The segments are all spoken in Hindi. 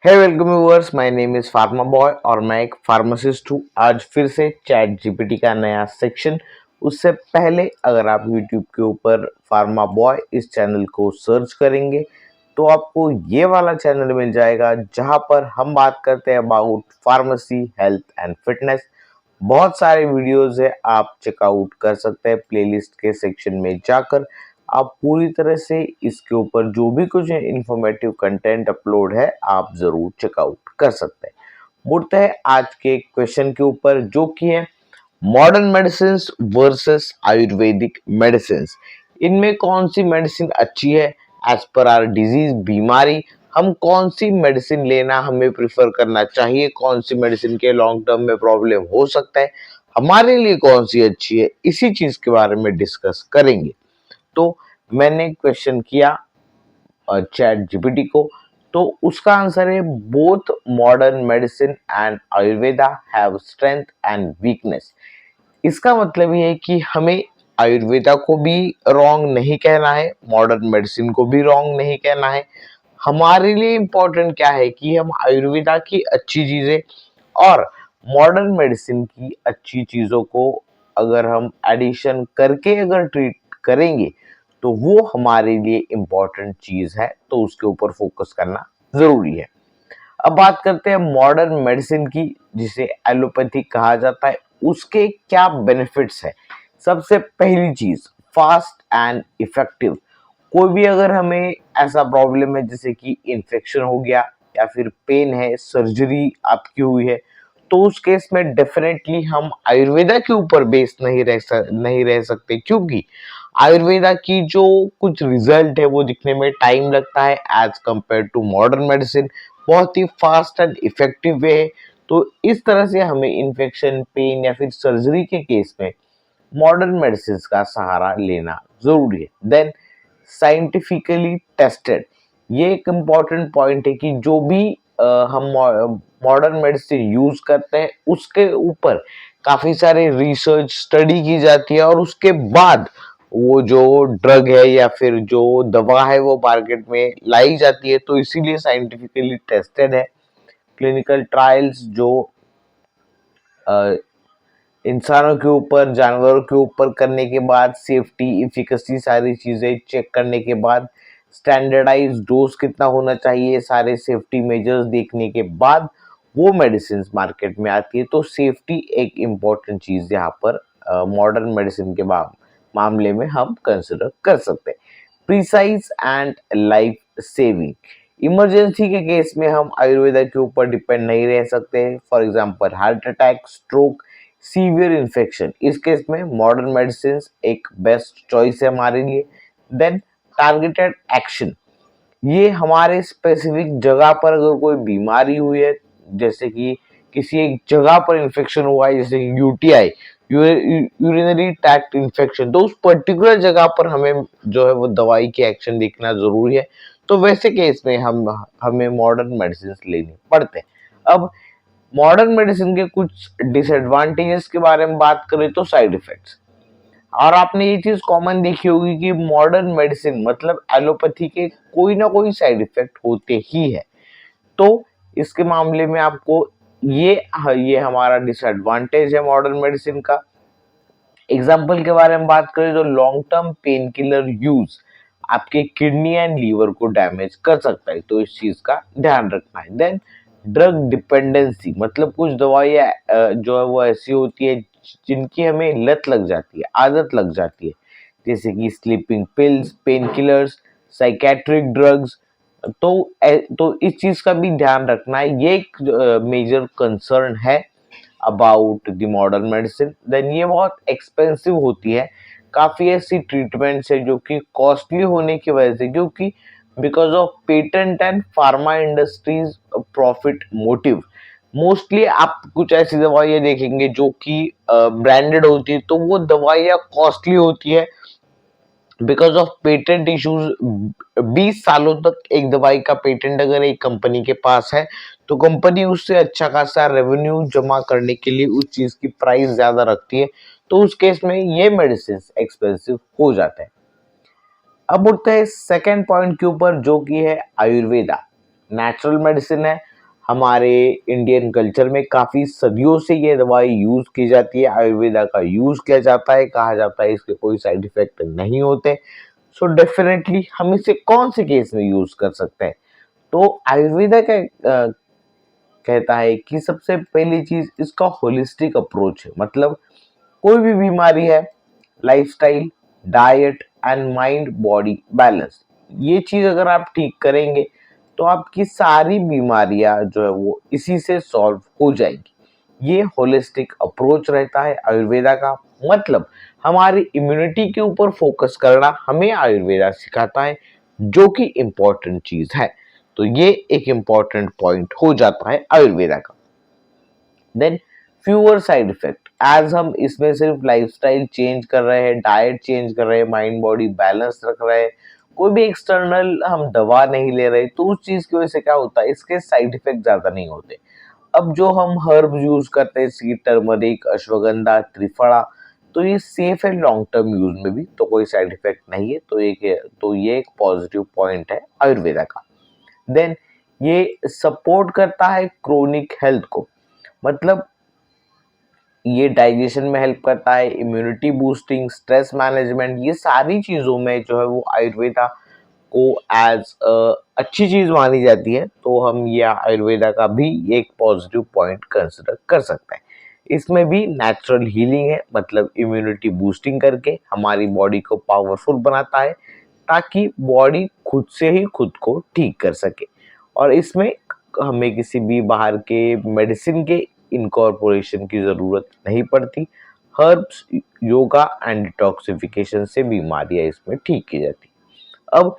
Hey welcome viewers, my name is pharma boy और मैं एक फार्मासिस्ट हूँ। आज फिर से चैट जीपीटी का नया सेक्शन। उससे पहले अगर आप यूट्यूब के ऊपर फार्मा बॉय इस चैनल को सर्च करेंगे तो आपको ये वाला चैनल मिल जाएगा जहाँ पर हम बात करते हैं about pharmacy, health and fitness. बहुत सारे वीडियोस है, आप चेकआउट कर सकते हैं प्लेलिस्ट के सेक्शन में जाकर। आप पूरी तरह से इसके ऊपर जो भी कुछ इंफॉर्मेटिव कंटेंट अपलोड है आप जरूर चेकआउट कर सकते हैं। मुड़ते हैं आज के क्वेश्चन के ऊपर जो कि है modern medicine versus Ayurvedic medicine. इनमें कौन सी मेडिसिन अच्छी है एज पर आर डिजीज, बीमारी। हम कौन सी मेडिसिन लेना हमें प्रिफर करना चाहिए, कौन सी मेडिसिन के लॉन्ग टर्म में प्रॉब्लम हो सकता है, हमारे लिए कौन सी अच्छी है, इसी चीज के बारे में डिस्कस करेंगे। तो मैंने क्वेश्चन किया चैट जीपीटी को, तो उसका आंसर है both modern medicine and Ayurveda have strength and weakness. इसका मतलब ये है कि हमें आयुर्वेदा को भी रॉन्ग नहीं कहना है, मॉडर्न मेडिसिन को भी रॉन्ग नहीं कहना है। हमारे लिए इम्पोर्टेंट क्या है कि हम आयुर्वेदा की अच्छी चीजें और मॉडर्न मेडिसिन की अच्छी चीजों को अगर हम एडिशन करके अगर ट्रीट करेंगे तो वो हमारे लिए इम्पोर्टेंट चीज है, तो उसके ऊपर फोकस करना जरूरी है। अब बात करते हैं मॉडर्न मेडिसिन की, जिसे एलोपैथी कहा जाता है। उसके क्या बेनिफिट्स है? सबसे पहली चीज, फास्ट एंड इफेक्टिव। कोई भी अगर हमें ऐसा प्रॉब्लम है जैसे कि इन्फेक्शन हो गया या फिर पेन है, सर्जरी आपकी हुई है, तो उस केस में डेफिनेटली हम आयुर्वेदा के ऊपर बेस नहीं रह सकते, क्योंकि आयुर्वेदा की जो कुछ रिजल्ट है वो दिखने में टाइम लगता है as compare to modern medicine. बहुत ही फास्ट एंड इफेक्टिव वे है। तो इस तरह से हमें इन्फेक्शन, पेन या फिर सर्जरी के केस में मॉडर्न मेडिसिन का सहारा लेना जरूरी है। देन साइंटिफिकली टेस्टेड, ये एक इम्पॉर्टेंट पॉइंट है कि जो भी हम मॉडर्न मेडिसिन यूज करते हैं उसके ऊपर काफी सारे रिसर्च स्टडी की जाती है और उसके बाद वो जो ड्रग है या फिर जो दवा है वो मार्केट में लाई जाती है, तो इसीलिए साइंटिफिकली टेस्टेड है। क्लिनिकल ट्रायल्स जो अ, इंसानों के ऊपर, जानवरों के ऊपर करने के बाद सेफ्टी, इफिकेसी सारी चीजें चेक करने के बाद स्टैंडर्डाइज डोज कितना होना चाहिए, सारे सेफ्टी मेजर्स देखने के बाद वो मेडिसिन मार्केट में आती है। तो सेफ्टी एक इम्पॉर्टेंट चीज यहाँ पर मॉडर्न मेडिसिन के मामले में हम कंसिडर कर सकते हैं। Precise and life saving, emergency के केस में हम आयुर्वेदा के ऊपर डिपेंड नहीं रह सकते। For example heart attack, stroke, severe infection, इस केस में मॉडर्न मेडिसिन एक बेस्ट चॉइस है हमारे लिए। देन टारगेटेड एक्शन, ये हमारे स्पेसिफिक जगह पर अगर कोई बीमारी हुई है, जैसे कि किसी एक जगह पर इन्फेक्शन हुआ है, जैसे यूटीआई, यूरिनरी ट्रैक्ट इन्फेक्शन, तो उस पर्टिकुलर जगह पर हमें जो है वो दवाई की एक्शन देखना जरूरी है। तो वैसे केस में हमें मॉडर्न मेडिसिन लेनी पड़ते हैं। अब मॉडर्न मेडिसिन के कुछ डिसएडवांटेजेस के बारे में बात करें तो साइड इफेक्ट्स। और आपने ये चीज कॉमन देखी होगी कि मॉडर्न मेडिसिन मतलब एलोपैथी के कोई ना कोई साइड इफेक्ट होते ही है। तो इसके मामले में आपको ये हमारा डिसएडवांटेज है मॉडर्न मेडिसिन का। एग्जाम्पल के बारे में बात करें तो long term pain killer use आपके किडनी एंड लीवर को डैमेज कर सकता है, तो इस चीज का ध्यान रखना है। देन ड्रग डिपेंडेंसी, मतलब कुछ दवाइयाँ जो है वो ऐसी होती है जिनकी हमें लत लग जाती है, आदत लग जाती है, जैसे कि sleeping pills, pain killers, psychiatric drugs. तो इस चीज का भी ध्यान रखना है, ये एक मेजर कंसर्न है about the modern medicine. Then ये बहुत एक्सपेंसिव होती है। काफी ऐसी ट्रीटमेंट्स है जो कि कॉस्टली होने की वजह से, क्योंकि because of patent and pharma industries profit motive, mostly आप कुछ ऐसी दवाइयाँ देखेंगे जो कि ब्रांडेड होती है, तो वो दवाइयाँ कॉस्टली होती है बिकॉज ऑफ पेटेंट इश्यूज। 20 सालों तक एक दवाई का पेटेंट अगर एक कंपनी के पास है तो कंपनी उससे अच्छा खासा रेवेन्यू जमा करने के लिए उस चीज की प्राइस ज्यादा रखती है, तो उस केस में ये मेडिसिन एक्सपेंसिव हो जाते हैं। अब उठते हैं सेकेंड पॉइंट के ऊपर जो कि है आयुर्वेदा। नेचुरल मेडिसिन है, हमारे इंडियन कल्चर में काफ़ी सदियों से ये दवाई यूज़ की जाती है, आयुर्वेदा का यूज़ किया जाता है, कहा जाता है इसके कोई साइड इफ़ेक्ट नहीं होते। सो डेफ़िनेटली हम इसे कौन से केस में यूज़ कर सकते हैं? तो आयुर्वेदा कहता है कि सबसे पहली चीज़ इसका होलिस्टिक अप्रोच है। मतलब कोई भी बीमारी है, lifestyle, diet and mind body balance, ये चीज़ अगर आप ठीक करेंगे तो आपकी सारी बीमारियां जो है वो इसी से सॉल्व हो जाएगी। ये होलिस्टिक अप्रोच रहता है आयुर्वेदा का। मतलब हमारी इम्यूनिटी के ऊपर फोकस करना हमें आयुर्वेदा सिखाता है, जो कि इम्पोर्टेंट चीज है। तो ये एक इम्पोर्टेंट पॉइंट हो जाता है आयुर्वेदा का। Then fewer side effect, as हम इसमें सिर्फ लाइफस्टाइल चेंज कर रहे हैं, डाइट चेंज कर रहे हैं, माइंड बॉडी बैलेंस रख रहे हैं, कोई भी एक्सटर्नल हम दवा नहीं ले रहे, तो उस चीज की वजह से क्या होता है, इसके साइड इफेक्ट ज्यादा नहीं होते। अब जो हम हर्ब यूज करते हैं, सी टर्मरिक, अश्वगंधा, त्रिफला, तो ये सेफ है लॉन्ग टर्म यूज में भी, तो कोई साइड इफेक्ट नहीं है। तो ये एक पॉजिटिव पॉइंट है आयुर्वेदा का। देन ये सपोर्ट करता है क्रोनिक हेल्थ को। मतलब ये डाइजेशन में हेल्प करता है, इम्यूनिटी बूस्टिंग, स्ट्रेस मैनेजमेंट, ये सारी चीज़ों में जो है वो आयुर्वेदा को एज अच्छी चीज़ मानी जाती है। तो हम ये आयुर्वेदा का भी एक पॉजिटिव पॉइंट कंसिडर कर सकते हैं। इसमें भी नेचुरल हीलिंग है, मतलब इम्यूनिटी बूस्टिंग करके हमारी बॉडी को पावरफुल बनाता है, ताकि बॉडी खुद से ही खुद को ठीक कर सके। और इसमें हमें किसी भी बाहर के मेडिसिन के इनकॉर्पोरेशन की ज़रूरत नहीं पड़ती। हर्ब्स, योगा एंड डिटॉक्सिफिकेशन से बीमारियां इसमें ठीक की जाती। अब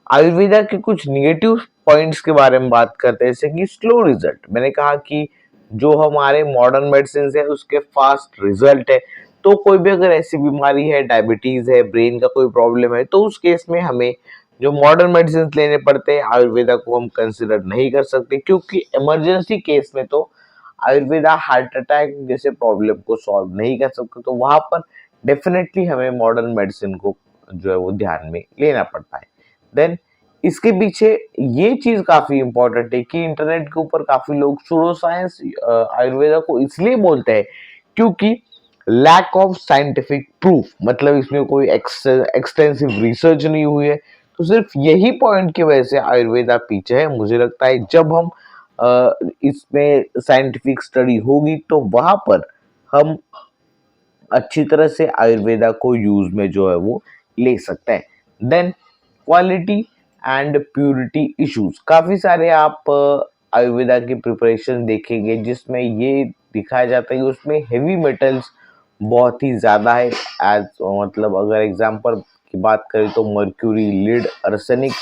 आयुर्वेदा के कुछ निगेटिव पॉइंट्स के बारे में बात करते हैं, जैसे कि स्लो रिजल्ट। मैंने कहा कि जो हमारे मॉडर्न मेडिसिन है उसके फास्ट रिजल्ट है। तो कोई भी अगर ऐसी बीमारी है, डायबिटीज है, ब्रेन का कोई प्रॉब्लम है, तो उस केस में हमें जो मॉडर्न मेडिसिन लेने पड़ते हैं, आयुर्वेदा को हम कंसिडर नहीं कर सकते, क्योंकि इमरजेंसी केस में तो आयुर्वेदा हार्ट अटैक जैसे प्रॉब्लम को सॉल्व नहीं कर सकते। तो वहां पर डेफिनेटली हमें मॉडर्न मेडिसिन को जो है वो ध्यान में लेना पड़ता है। देन इसके पीछे ये चीज काफी इंपॉर्टेंट है कि इंटरनेट के ऊपर काफी लोग सूडो साइंस आयुर्वेदा को इसलिए बोलते हैं क्योंकि लैक ऑफ साइंटिफिक प्रूफ, मतलब इसमें कोई एक्सटेंसिव रिसर्च नहीं हुई है। तो सिर्फ यही पॉइंट की वजह से आयुर्वेदा पीछे है। मुझे लगता है जब हम इसमें साइंटिफिक स्टडी होगी तो वहां पर हम अच्छी तरह से आयुर्वेदा को यूज में जो है वो ले सकते हैं। Then quality and purity issues, काफी सारे आप आयुर्वेदा की प्रिपरेशन देखेंगे जिसमें ये दिखाया जाता है कि उसमें हेवी मेटल्स बहुत ही ज्यादा है। एज मतलब अगर एग्जांपल की बात करें तो मर्क्यूरी, लीड, आर्सेनिक,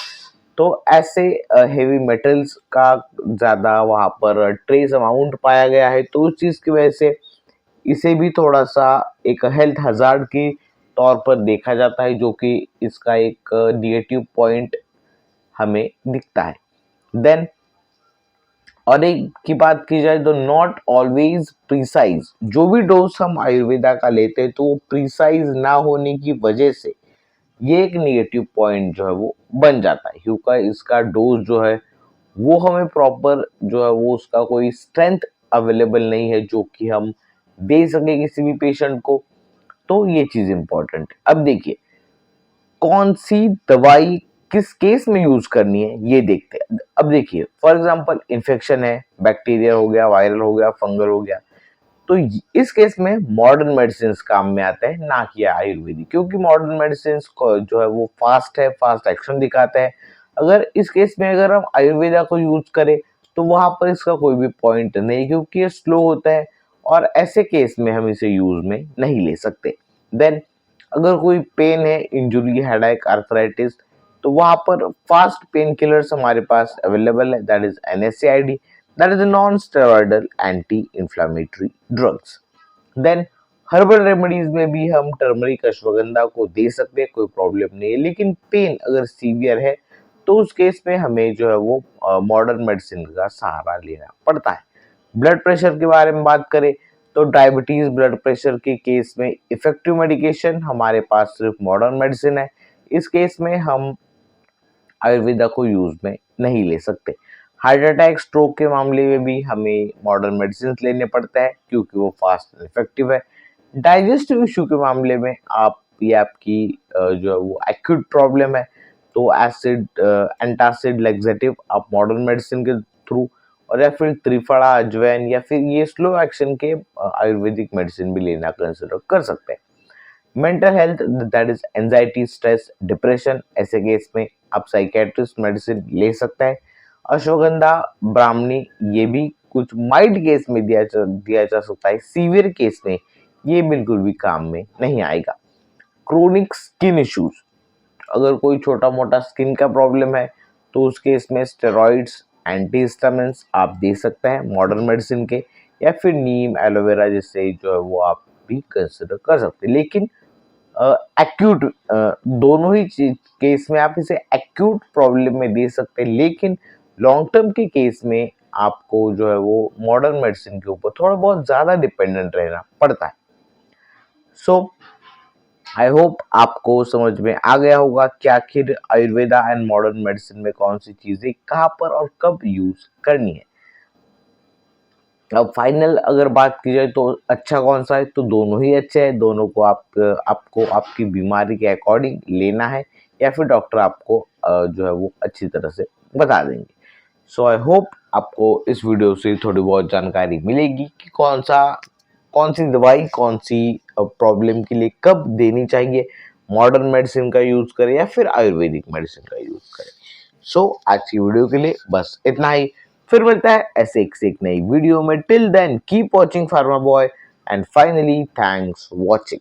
तो ऐसे हेवी मेटल्स का ज्यादा वहां पर ट्रेस अमाउंट पाया गया है। तो उस चीज की वजह से इसे भी थोड़ा सा एक हेल्थ हजार्ड की तौर पर देखा जाता है, जो कि इसका एक निगेटिव पॉइंट हमें दिखता है। देन और एक की बात की जाए तो नॉट ऑलवेज प्रिसाइज, जो भी डोज हम आयुर्वेदा का लेते हैं तो वो प्रिसाइज ना होने की वजह से ये एक निगेटिव पॉइंट जो है वो बन जाता है, क्योंकि इसका डोज जो है वो हमें प्रॉपर जो है वो उसका कोई स्ट्रेंथ अवेलेबल नहीं है जो कि हम दे सके किसी भी पेशेंट को। तो ये चीज इंपॉर्टेंट है। अब देखिए कौन सी दवाई किस केस में यूज करनी है ये देखते हैं। अब देखिए फॉर एग्जांपल इन्फेक्शन है, बैक्टीरिया हो गया, वायरल हो गया, फंगल हो गया, तो इस केस में मॉडर्न मेडिसिन काम में आते हैं, ना कि आयुर्वेदिक, क्योंकि मॉडर्न मेडिसिन जो है वो फास्ट है, फास्ट एक्शन दिखाते हैं। अगर इस केस में अगर हम आयुर्वेदा को यूज करें तो वहां पर इसका कोई भी पॉइंट नहीं, क्योंकि ये स्लो होता है और ऐसे केस में हम इसे यूज में नहीं ले सकते। देन अगर कोई पेन है, इंजुरी, हेडेक, आर्थराइटिस, तो वहां पर फास्ट पेन किलर्स हमारे पास अवेलेबल है, that is NSAID, that is non steroidal anti inflammatory drugs. Then herbal remedies में भी हम टर्मरिक, अश्वगंधा को दे सकते हैं, कोई प्रॉब्लम नहीं है। लेकिन पेन अगर सीवियर है तो उस केस में हमें जो है वो मॉडर्न मेडिसिन का सहारा लेना पड़ता है। ब्लड प्रेशर के बारे में बात करें तो डायबिटीज, ब्लड प्रेशर के केस में इफेक्टिव मेडिकेशन हमारे पास सिर्फ मॉडर्न मेडिसिन है। इस केस में हम आयुर्वेदा को यूज में नहीं ले सकते। हार्ट अटैक, स्ट्रोक के मामले में भी हमें मॉडर्न मेडिसिन लेने पड़ते हैं क्योंकि वो फास्ट एंड इफेक्टिव है। डाइजेस्टिव इशू के मामले में आप ये आपकी जो है वो एक्यूट प्रॉब्लम है, तो एसिड एंटासिड लैक्सेटिव आप मॉडर्न मेडिसिन के थ्रू, और या फिर त्रिफला, अजवाइन, या फिर ये स्लो एक्शन के आयुर्वेदिक मेडिसिन भी लेना कंसिडर कर सकते हैं। Mental health, that is anxiety, stress, depression, ऐसे केस में आप साइकेट्रिस्ट मेडिसिन ले सकते हैं। अश्वगंधा, ब्राह्मणी, ये भी कुछ माइल्ड केस में दिया जा सकता है, सीवियर केस में ये बिल्कुल भी काम में नहीं आएगा। क्रोनिक स्किन इश्यूज, अगर कोई छोटा मोटा स्किन का प्रॉब्लम है तो उस केस में स्टेरॉइड्स, एंटीहिस्टामिन्स आप दे सकते हैं मॉडर्न मेडिसिन के, या फिर नीम, एलोवेरा जैसे जो है वो आप भी कंसिडर कर सकते हैं। लेकिन एक्यूट दोनों ही चीज केस में आप इसे एक्यूट प्रॉब्लम में दे सकते हैं, लेकिन लॉन्ग टर्म के केस में आपको जो है वो मॉडर्न मेडिसिन के ऊपर थोड़ा बहुत ज्यादा डिपेंडेंट रहना पड़ता है। सो आई होप आपको समझ में आ गया होगा कि आखिर आयुर्वेदा एंड मॉडर्न मेडिसिन में कौन सी चीजें कहाँ पर और कब यूज करनी है। अब फाइनल अगर बात की जाए तो अच्छा कौन सा है, तो दोनों ही अच्छे हैं। दोनों को आपको आपकी बीमारी के अकॉर्डिंग लेना है, या फिर डॉक्टर आपको जो है वो अच्छी तरह से बता देंगे। सो आई होप आपको इस वीडियो से थोड़ी बहुत जानकारी मिलेगी कि कौन सी दवाई कौन सी प्रॉब्लम के लिए कब देनी चाहिए, मॉडर्न मेडिसिन का यूज करें या फिर आयुर्वेदिक मेडिसिन का यूज करें। सो आज की वीडियो के लिए बस इतना ही। फिर मिलता है ऐसे एक नई वीडियो में। Till then keep watching pharma boy and finally thanks watching.